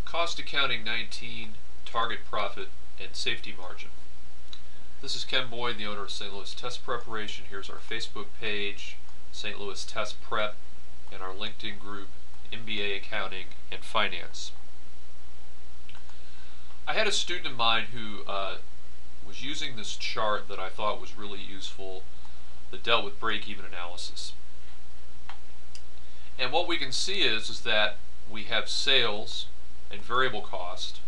Cost Accounting 19, Target Profit, and Safety Margin. This is Ken Boyd, the owner of St. Louis Test Preparation. Here's our Facebook page, St. Louis Test Prep, and our LinkedIn group, MBA Accounting and Finance. I had a student of mine who was using this chart that I thought was really useful that dealt with break-even analysis. And what we can see is that we have sales and variable cost.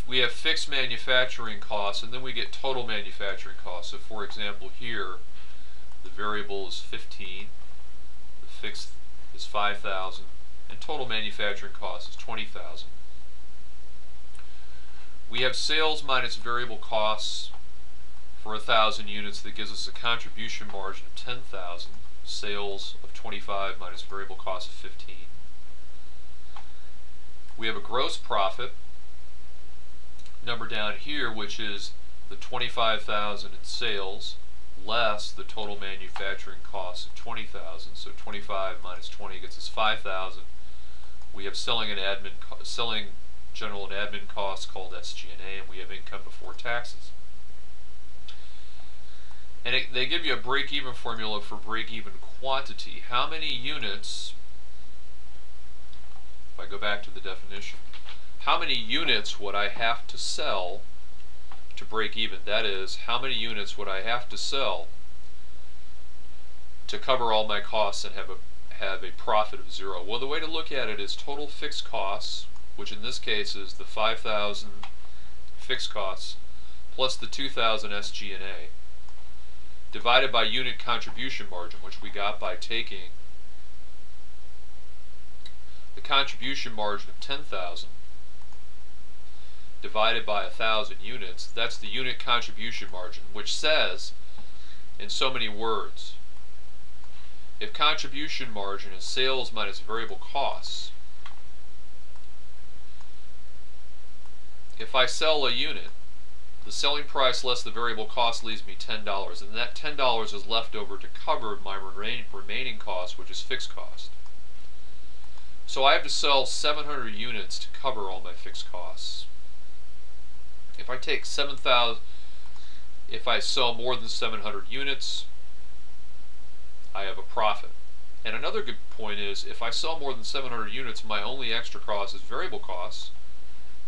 We have fixed manufacturing costs, and then we get total manufacturing costs. So for example here, the variable is 15, the fixed is 5,000, and total manufacturing cost is 20,000. We have sales minus variable costs for 1,000 units. That gives us a contribution margin of 10,000, sales of 25 minus variable cost of 15. We have a gross profit number down here, which is the 25,000 in sales less the total manufacturing cost of 20,000. So 25 minus 20 gets us 5,000. We have selling general and admin costs called SG&A, and we have income before taxes. And they give you a break-even formula for break-even quantity. How many units, if I go back to the definition, how many units would I have to sell to break even? That is, how many units would I have to sell to cover all my costs and have a profit of 0? Well, the way to look at it is total fixed costs, which in this case is the 5,000 fixed costs plus the 2,000 SG&A, divided by unit contribution margin, which we got by taking the contribution margin of 10,000 divided by 1,000 units. That's the unit contribution margin, which says in so many words, if contribution margin is sales minus variable costs, if I sell a unit, the selling price less the variable cost leaves me $10, and that $10 is left over to cover my remaining cost, which is fixed cost. So I have to sell 700 units to cover all my fixed costs. If I take 7,000, if I sell more than 700 units, I have a profit. And another good point is, if I sell more than 700 units, my only extra cost is variable costs,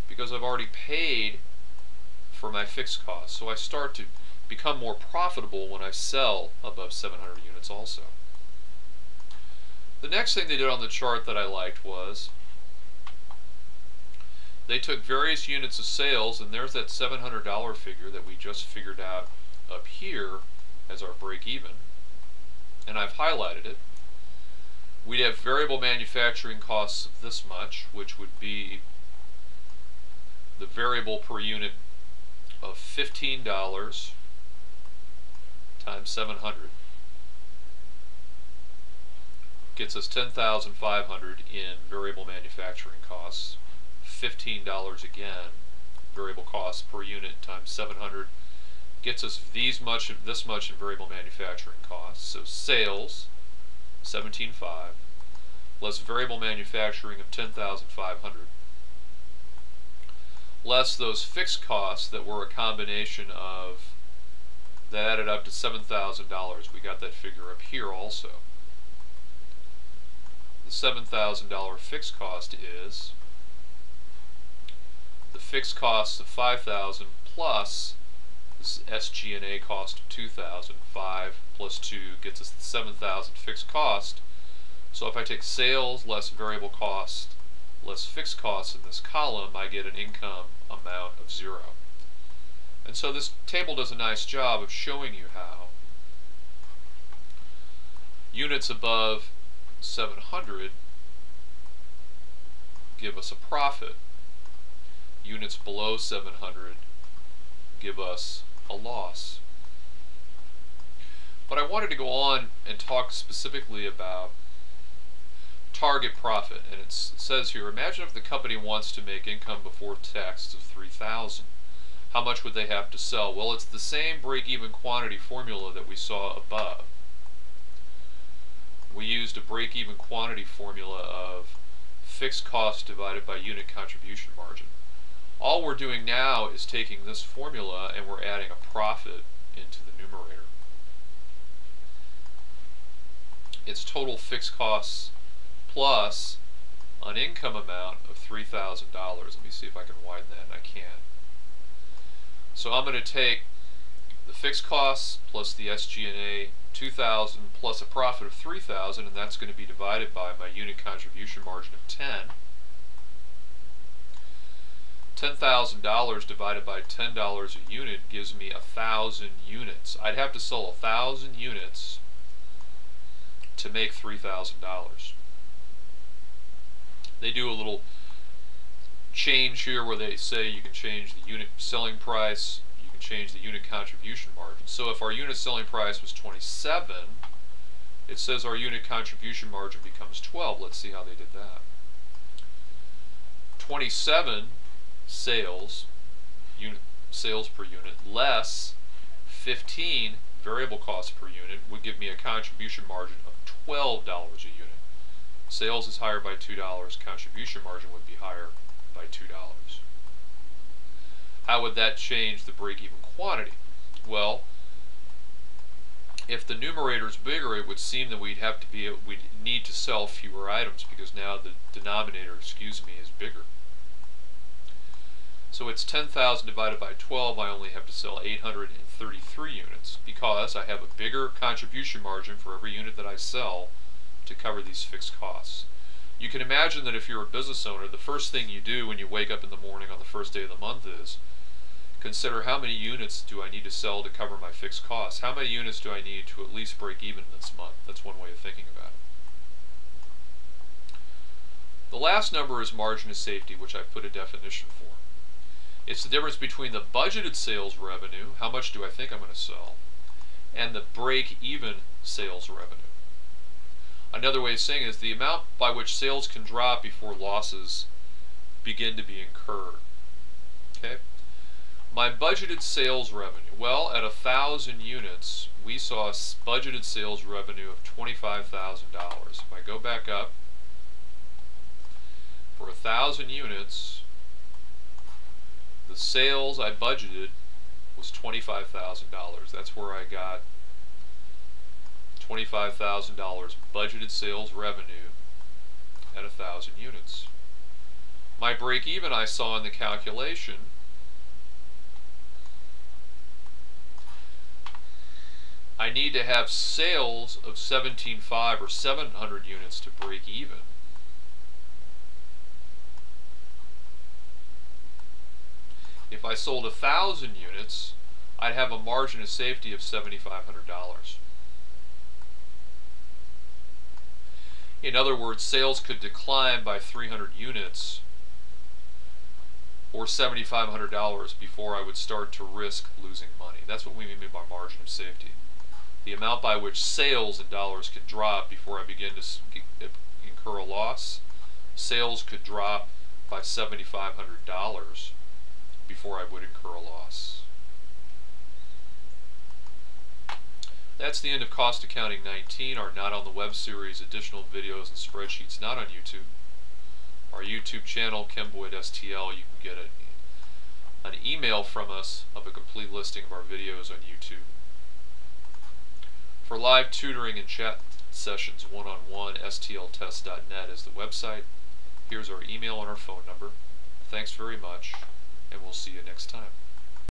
because I've already paid for my fixed costs. So I start to become more profitable when I sell above 700 units also. The next thing they did on the chart that I liked was they took various units of sales, and there's that $700 figure that we just figured out up here as our break even, and I've highlighted it. We'd have variable manufacturing costs of this much, which would be the variable per unit of $15 times 700 gets us 10,500 in variable manufacturing costs. $15 again, variable costs per unit times 700 gets us this much in variable manufacturing costs. So sales, 17,500, less variable manufacturing of 10,500, less those fixed costs that were a combination of, that added up to $7,000. We got that figure up here also. The $7,000 fixed cost is the fixed cost of 5,000 plus this SG&A cost of 2,000. 5 plus 2 gets us the 7,000 fixed cost. So if I take sales less variable cost less fixed costs in this column, I get an income amount of 0. And so this table does a nice job of showing you how units above 700 give us a profit. Units below 700 give us a loss. But I wanted to go on and talk specifically about target profit, and it says here, imagine if the company wants to make income before taxes of 3,000. How much would they have to sell? Well, it's the same break-even quantity formula that we saw above. We used a break-even quantity formula of fixed cost divided by unit contribution margin. All we're doing now is taking this formula and we're adding a profit into the numerator. It's total fixed costs plus an income amount of $3,000. Let me see if I can widen that, and I can. So I'm going to take the fixed costs plus the SG&A 2,000 plus a profit of 3,000, and that's going to be divided by my unit contribution margin of 10. $10,000 divided by $10 a unit gives me 1,000 units. I'd have to sell 1,000 units to make $3,000. They do a little change here where they say you can change the unit selling price, you can change the unit contribution margin. So if our unit selling price was 27, it says our unit contribution margin becomes 12. Let's see how they did that. 27 sales per unit less 15 variable costs per unit would give me a contribution margin of $12 a unit. Sales is higher by $2, contribution margin would be higher by $2. How would that change the break-even quantity? Well, if the numerator is bigger, it would seem that we'd need to sell fewer items because now the denominator, is bigger. So it's 10,000 divided by 12, I only have to sell 833 units because I have a bigger contribution margin for every unit that I sell to cover these fixed costs. You can imagine that if you're a business owner, the first thing you do when you wake up in the morning on the first day of the month is consider how many units do I need to sell to cover my fixed costs? How many units do I need to at least break even this month? That's one way of thinking about it. The last number is margin of safety, which I put a definition for. It's the difference between the budgeted sales revenue, how much do I think I'm going to sell, and the break-even sales revenue. Another way of saying it is the amount by which sales can drop before losses begin to be incurred. Okay? My budgeted sales revenue. Well, at 1,000 units, we saw a budgeted sales revenue of $25,000. If I go back up, for 1,000 units, the sales I budgeted was $25,000. That's where I got $25,000 budgeted sales revenue at 1,000 units. My break even I saw in the calculation I need to have sales of 17.5 or 700 units to break even. If I sold 1,000 units, I'd have a margin of safety of $7,500. In other words, sales could decline by 300 units or $7,500 before I would start to risk losing money. That's what we mean by margin of safety. The amount by which sales in dollars can drop before I begin to incur a loss. Sales could drop by $7,500 before I would incur a loss. That's the end of Cost Accounting 19, our Not on the Web series, additional videos and spreadsheets not on YouTube. Our YouTube channel, KenBoydSTL, you can get an email from us of a complete listing of our videos on YouTube. For live tutoring and chat sessions one-on-one, stltest.net is the website. Here's our email and our phone number. Thanks very much, and we'll see you next time.